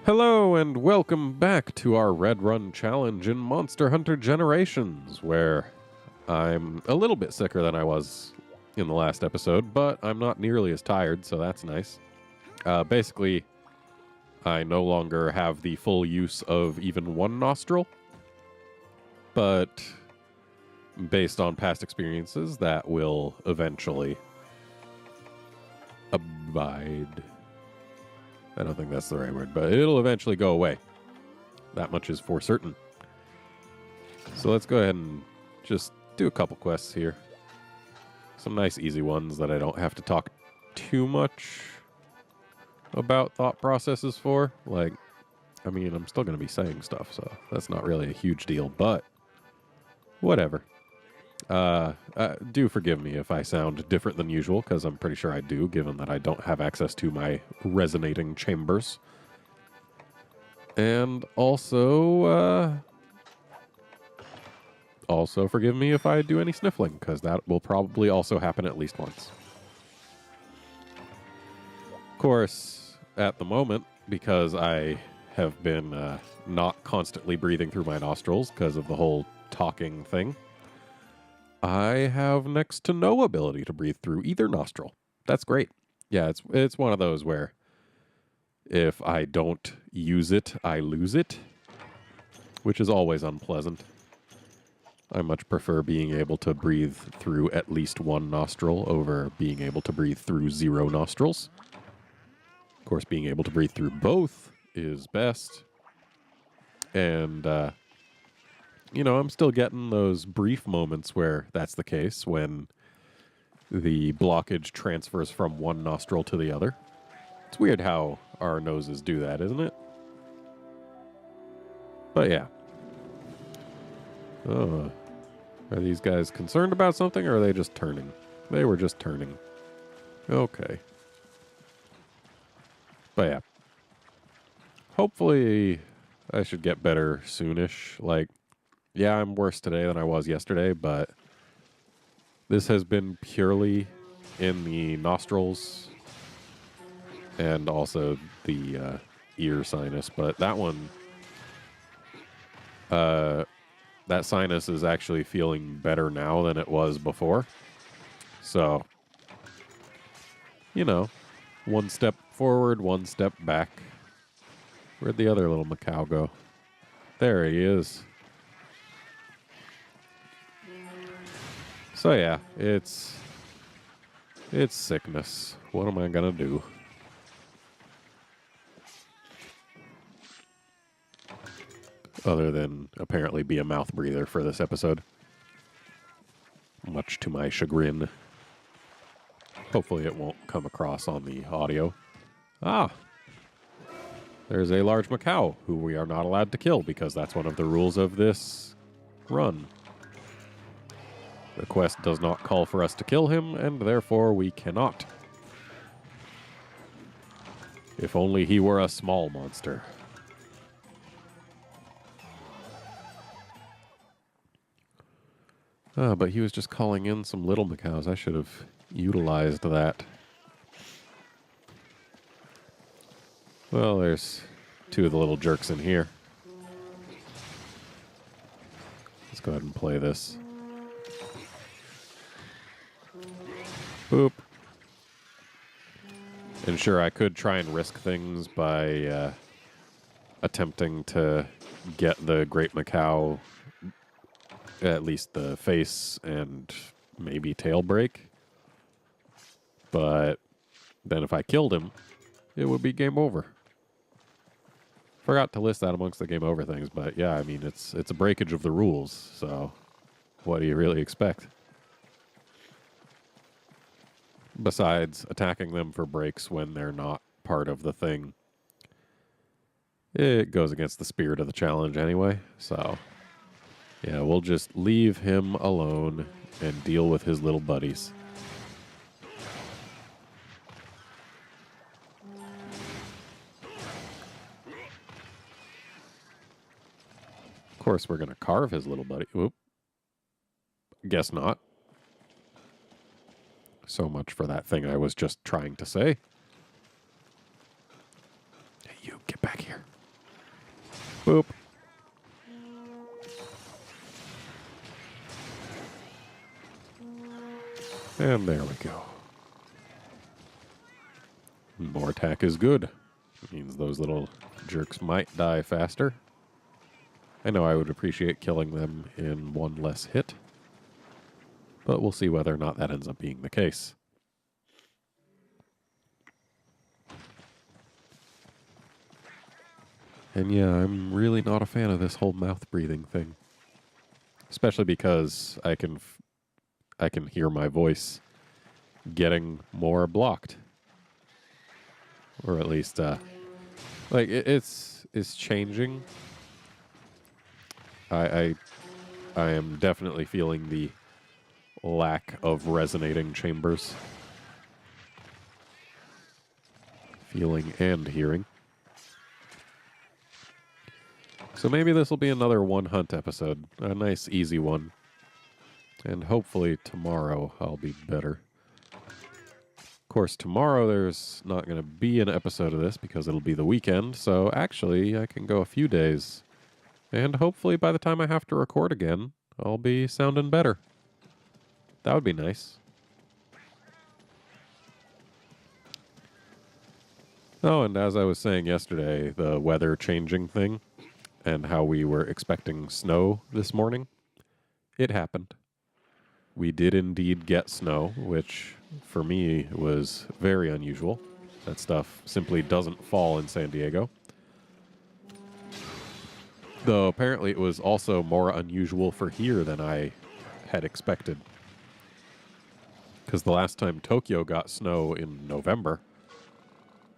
Hello and welcome back to our RedRun challenge in Monster Hunter Generations, where I'm a little bit sicker than I was in the last episode, but I'm not nearly as tired, so that's nice. Basically, I no longer have the full use of even one nostril, but based on past experiences, that will eventually abide. I don't think that's the right word, but it'll eventually go away. That much is for certain. So let's go ahead and just do a couple quests here. Some nice easy ones that I don't have to talk too much about thought processes for. Like, I mean, I'm still going to be saying stuff, so that's not really a huge deal, but whatever. Do forgive me if I sound different than usual, because I'm pretty sure I do, given that I don't have access to my resonating chambers. And also forgive me if I do any sniffling, because that will probably also happen at least once. Of course, at the moment, because I have been not constantly breathing through my nostrils because of the whole talking thing, I have next to no ability to breathe through either nostril. That's great. Yeah, it's one of those where if I don't use it, I lose it, which is always unpleasant. I much prefer being able to breathe through at least one nostril over being able to breathe through 0 nostrils. Of course, being able to breathe through both is best. And, you know, I'm still getting those brief moments where that's the case, when the blockage transfers from one nostril to the other. It's weird how our noses do that, isn't it? But yeah. Oh, are these guys concerned about something, or are they just turning? They were just turning. Okay. But yeah. Hopefully I should get better soonish. Like, yeah, I'm worse today than I was yesterday, but this has been purely in the nostrils and also the ear sinus. But that one, that sinus is actually feeling better now than it was before. So, you know, one step forward, one step back. Where'd the other little Macau go? There he is. So yeah, it's sickness. What am I gonna do? Other than apparently be a mouth breather for this episode. Much to my chagrin. Hopefully it won't come across on the audio. Ah! There's a large Macau who we are not allowed to kill because that's one of the rules of this run. The quest does not call for us to kill him, and therefore we cannot. If only he were a small monster. But he was just calling in some little Macaws. I should have utilized that. Well, there's 2 of the little jerks in here. Let's go ahead and play this. Boop. And sure, I could try and risk things by attempting to get the Great Macau, at least the face and maybe tail break. But then if I killed him, it would be game over. Forgot to list that amongst the game over things, but yeah, I mean, it's a breakage of the rules, so what do you really expect? Besides attacking them for breaks when they're not part of the thing. It goes against the spirit of the challenge anyway, so yeah, we'll just leave him alone and deal with his little buddies. Of course, we're going to carve his little buddy. Oop. Guess not. So much for that thing I was just trying to say. Hey, you, get back here. Boop. And there we go. More attack is good. It means those little jerks might die faster. I know I would appreciate killing them in one less hit, but we'll see whether or not that ends up being the case. And yeah, I'm really not a fan of this whole mouth breathing thing. Especially because I can hear my voice getting more blocked. Or at least, like, it's changing. I am definitely feeling the lack of resonating chambers. Feeling and hearing. So maybe this will be another one hunt episode. A nice, easy one. And hopefully tomorrow I'll be better. Of course, tomorrow there's not going to be an episode of this because it'll be the weekend. So actually, I can go a few days. And hopefully by the time I have to record again, I'll be sounding better. That would be nice. Oh, and as I was saying yesterday, the weather changing thing and how we were expecting snow this morning, it happened. We did indeed get snow, which for me was very unusual. That stuff simply doesn't fall in San Diego. Though apparently it was also more unusual for here than I had expected. Because the last time Tokyo got snow in November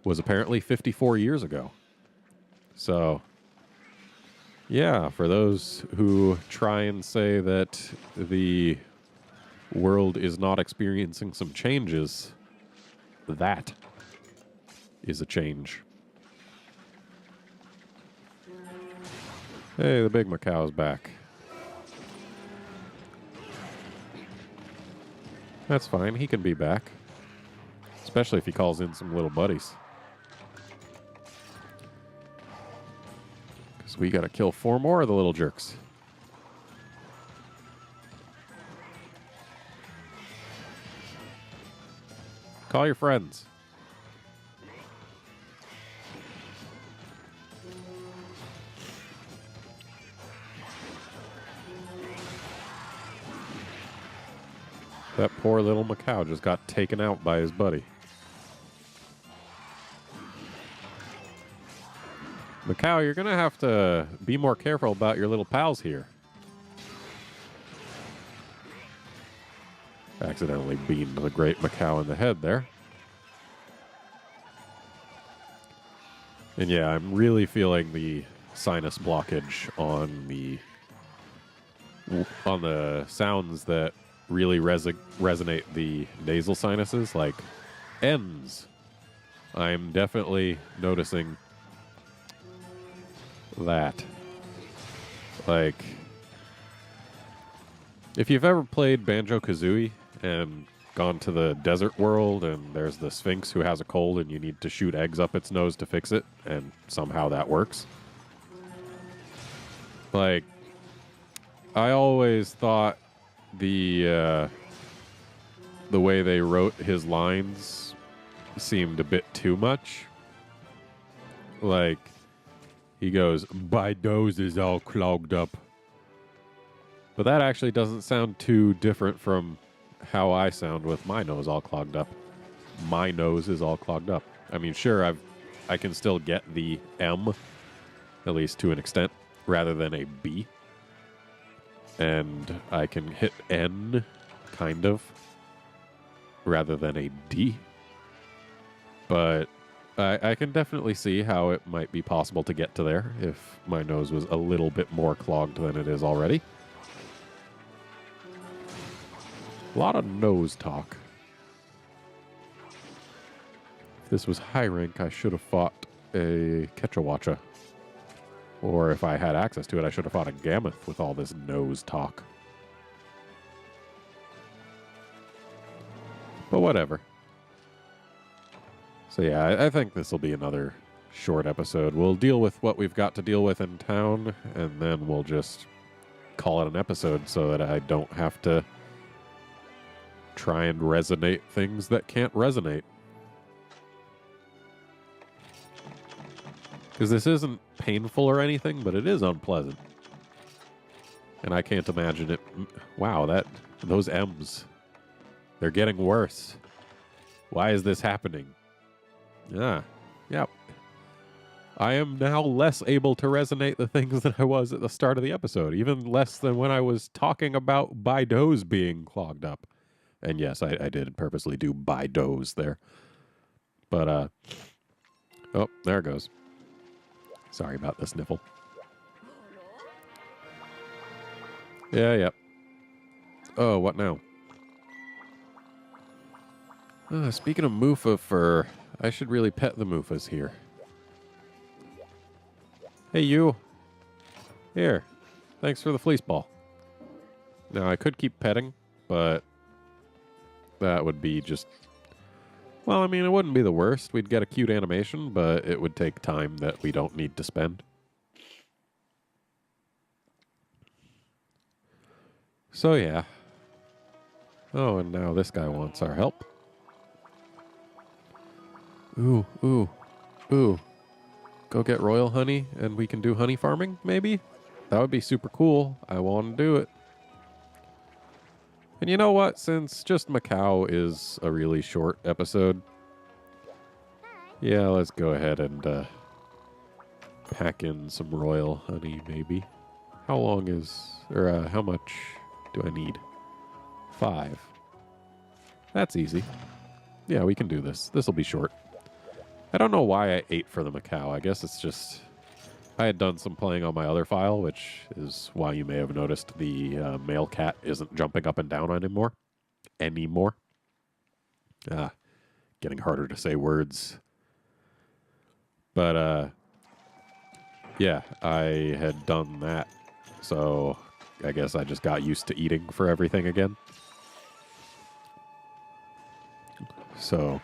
was apparently 54 years ago. So, yeah, for those who try and say that the world is not experiencing some changes, that is a change. Hey, the big Macau's back. That's fine, he can be back. Especially if he calls in some little buddies. Because we gotta kill 4 more of the little jerks. Call your friends. That poor little Macau just got taken out by his buddy. Macau, you're going to have to be more careful about your little pals here. Accidentally beamed the great Macau in the head there. And yeah, I'm really feeling the sinus blockage on the sounds that really resonate the nasal sinuses, like N's. I'm definitely noticing that. Like, if you've ever played Banjo-Kazooie and gone to the desert world and there's the Sphinx who has a cold and you need to shoot eggs up its nose to fix it, and somehow that works. Like, I always thought the way they wrote his lines seemed a bit too much. Like, he goes, "My nose is all clogged up." But that actually doesn't sound too different from how I sound with my nose all clogged up. My nose is all clogged up. I mean, sure, I can still get the M, at least to an extent, rather than a B. And I can hit N, kind of, rather than a D. But I can definitely see how it might be possible to get to there if my nose was a little bit more clogged than it is already. A lot of nose talk. If this was high rank, I should have fought a Quetzalwacha. Or if I had access to it, I should have fought a Gammoth with all this nose talk. But whatever. So yeah, I think this will be another short episode. We'll deal with what we've got to deal with in town, and then we'll just call it an episode so that I don't have to try and resonate things that can't resonate. Because this isn't painful or anything, but it is unpleasant. And I can't imagine it. Wow, those M's, they're getting worse. Why is this happening? Yep. I am now less able to resonate the things that I was at the start of the episode, even less than when I was talking about Baido's being clogged up. And yes, I did purposely do Baido's there. But, oh, there it goes. Sorry about the sniffle. Yeah. Oh, what now? Speaking of Mufa fur, I should really pet the Mufas here. Hey, you. Here. Thanks for the fleece ball. Now, I could keep petting, but that would be just... Well, I mean, it wouldn't be the worst. We'd get a cute animation, but it would take time that we don't need to spend. So, yeah. Oh, and now this guy wants our help. Ooh. Go get royal honey, and we can do honey farming, maybe? That would be super cool. I want to do it. And you know what? Since just Macau is a really short episode, yeah, let's go ahead and pack in some royal honey, maybe. How long is... or how much do I need? 5. That's easy. Yeah, we can do this. This will be short. I don't know why I ate for the Macau. I guess it's just... I had done some playing on my other file, which is why you may have noticed the male cat isn't jumping up and down anymore. Getting harder to say words. But, yeah, I had done that. So, I guess I just got used to eating for everything again. So,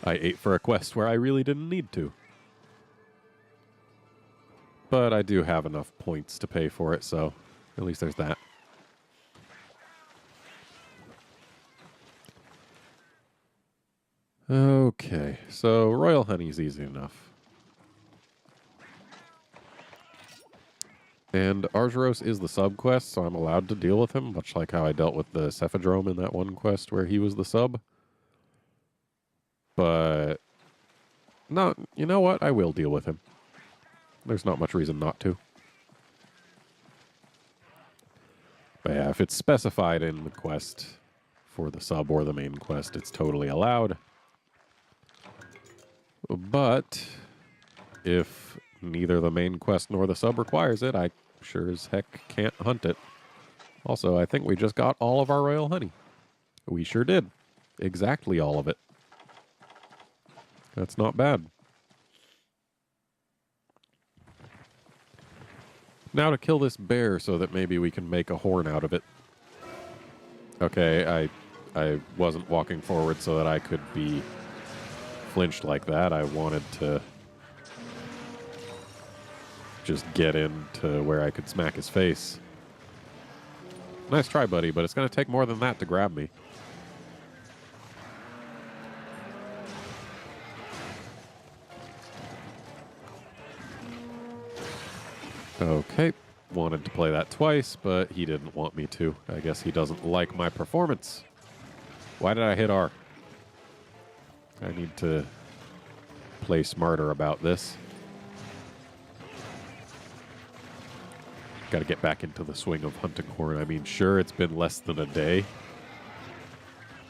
I ate for a quest where I really didn't need to. But I do have enough points to pay for it, so at least there's that. Okay, so royal honey's easy enough. And Argyros is the sub quest, so I'm allowed to deal with him, much like how I dealt with the Cephadrome in that one quest where he was the sub. But, no, you know what? I will deal with him. There's not much reason not to. But yeah, if it's specified in the quest for the sub or the main quest, it's totally allowed. But if neither the main quest nor the sub requires it, I sure as heck can't hunt it. Also, I think we just got all of our royal honey. We sure did. Exactly all of it. That's not bad. Now to kill this bear so that maybe we can make a horn out of it. Okay, I wasn't walking forward so that I could be flinched like that. I wanted to just get into where I could smack his face. Nice try, buddy, but it's going to take more than that to grab me. Okay, wanted to play that twice, but he didn't want me to. I guess he doesn't like my performance. Why did I hit R? I need to play smarter about this. Got to get back into the swing of hunting horn. I mean, sure, it's been less than a day.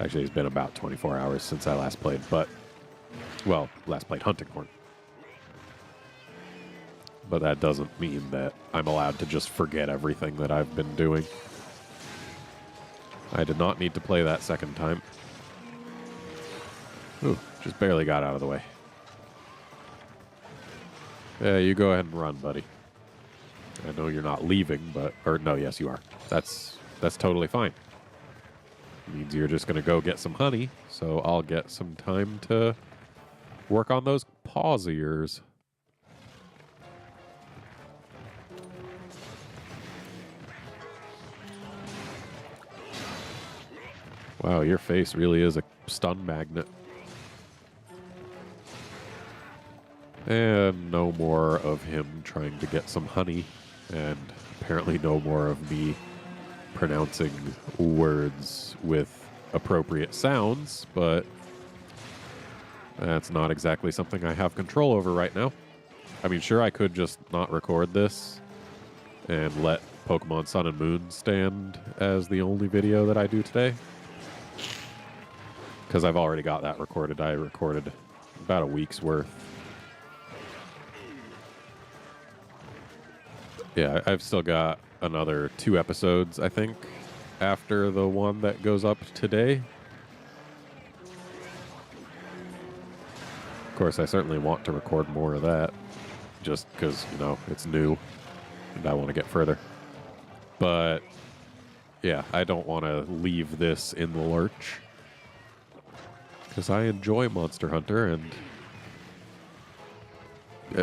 Actually, it's been about 24 hours since I last played, but... well, last played hunting horn. But that doesn't mean that I'm allowed to just forget everything that I've been doing. I did not need to play that second time. Ooh, just barely got out of the way. Yeah, you go ahead and run, buddy. I know you're not leaving, but... or, no, yes, you are. That's totally fine. It means you're just going to go get some honey, so I'll get some time to work on those paws of yours. Wow, your face really is a stun magnet. And no more of him trying to get some honey. And apparently no more of me pronouncing words with appropriate sounds, but that's not exactly something I have control over right now. I mean, sure, I could just not record this and let Pokemon Sun and Moon stand as the only video that I do today. Because I've already got that recorded. I recorded about a week's worth. Yeah, I've still got another 2 episodes, I think, after the one that goes up today. Of course, I certainly want to record more of that, just because, you know, it's new, and I want to get further. But, yeah, I don't want to leave this in the lurch, because I enjoy Monster Hunter, and,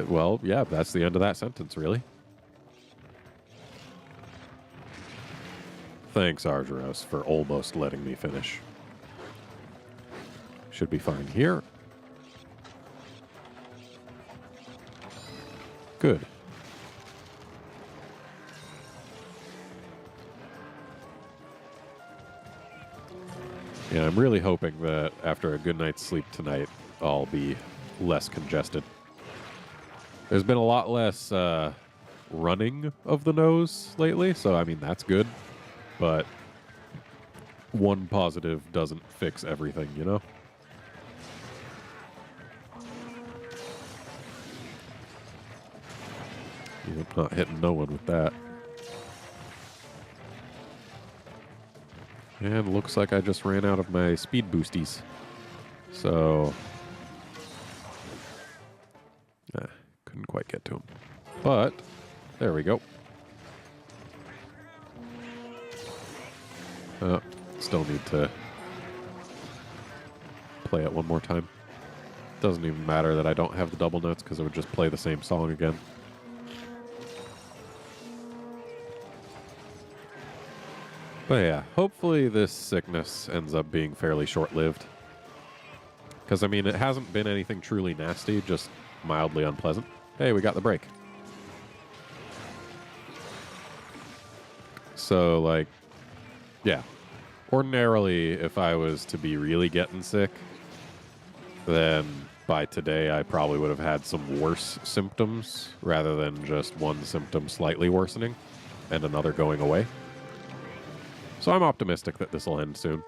well, yeah, that's the end of that sentence, really. Thanks, Argyros, for almost letting me finish. Should be fine here. Good. Yeah, I'm really hoping that after a good night's sleep tonight, I'll be less congested. There's been a lot less running of the nose lately, so I mean, that's good. But one positive doesn't fix everything, you know? I'm not hitting no one with that. And looks like I just ran out of my speed boosties. So, couldn't quite get to him. But, there we go. Still need to play it one more time. Doesn't even matter that I don't have the double notes because it would just play the same song again. But yeah, hopefully this sickness ends up being fairly short-lived. Because, I mean, it hasn't been anything truly nasty, just mildly unpleasant. Hey, we got the break. So, like, yeah. Ordinarily, if I was to be really getting sick, then by today I probably would have had some worse symptoms rather than just one symptom slightly worsening and another going away. So I'm optimistic that this will end soon.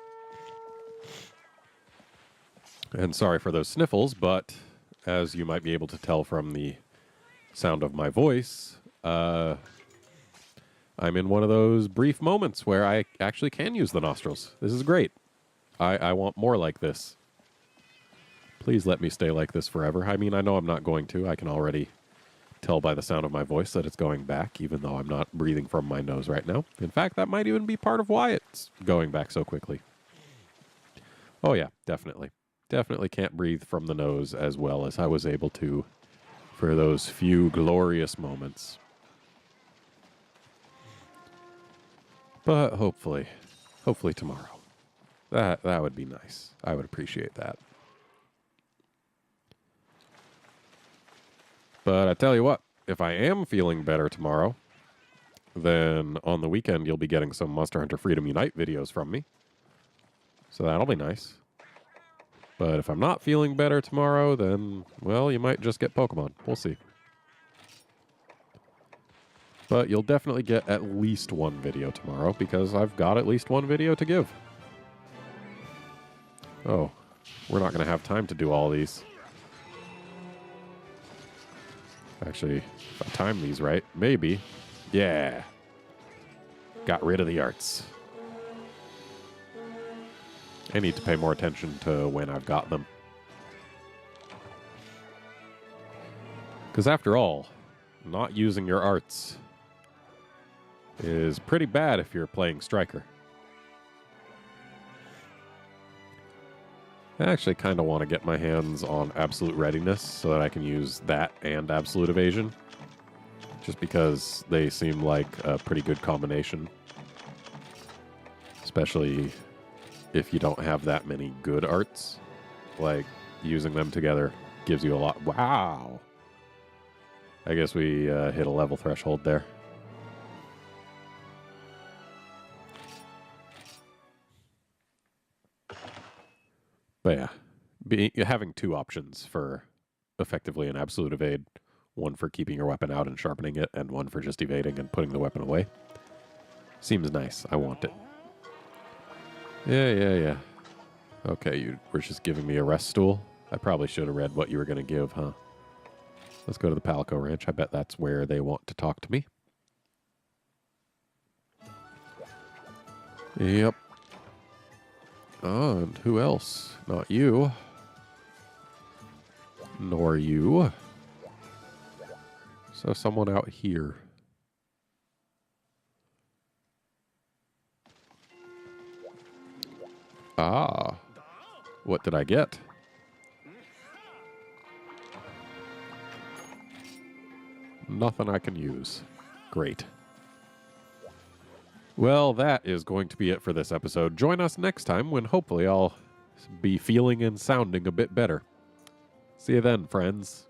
And sorry for those sniffles, but as you might be able to tell from the sound of my voice, I'm in one of those brief moments where I actually can use the nostrils. This is great. I want more like this. Please let me stay like this forever. I mean, I know I'm not going to. I can already tell by the sound of my voice that it's going back, even though I'm not breathing from my nose right now. In fact, that might even be part of why it's going back so quickly. Oh yeah, definitely. Definitely can't breathe from the nose as well as I was able to for those few glorious moments. But hopefully tomorrow. That would be nice. I would appreciate that. But I tell you what, if I am feeling better tomorrow, then on the weekend you'll be getting some Monster Hunter Freedom Unite videos from me. So that'll be nice. But if I'm not feeling better tomorrow, then, well, you might just get Pokemon. We'll see. But you'll definitely get at least one video tomorrow because I've got at least one video to give. Oh, we're not going to have time to do all these. Actually, if I time these right, maybe. Yeah. Got rid of the arts. I need to pay more attention to when I've got them. Because after all, not using your arts is pretty bad if you're playing Striker. I actually kind of want to get my hands on Absolute Readiness so that I can use that and Absolute Evasion. Just because they seem like a pretty good combination. Especially if you don't have that many good arts. Like, using them together gives you a lot. Wow. I guess we hit a level threshold there. But yeah, having two options for effectively an absolute evade, one for keeping your weapon out and sharpening it, and one for just evading and putting the weapon away, seems nice. I want it. Yeah. Okay, you were just giving me a rest stool. I probably should have read what you were going to give, huh? Let's go to the Palico Ranch. I bet that's where they want to talk to me. Yep. Oh, and who else? Not you. Nor you. So someone out here. Ah. What did I get? Nothing I can use. Great. Well, that is going to be it for this episode. Join us next time when hopefully I'll be feeling and sounding a bit better. See you then, friends.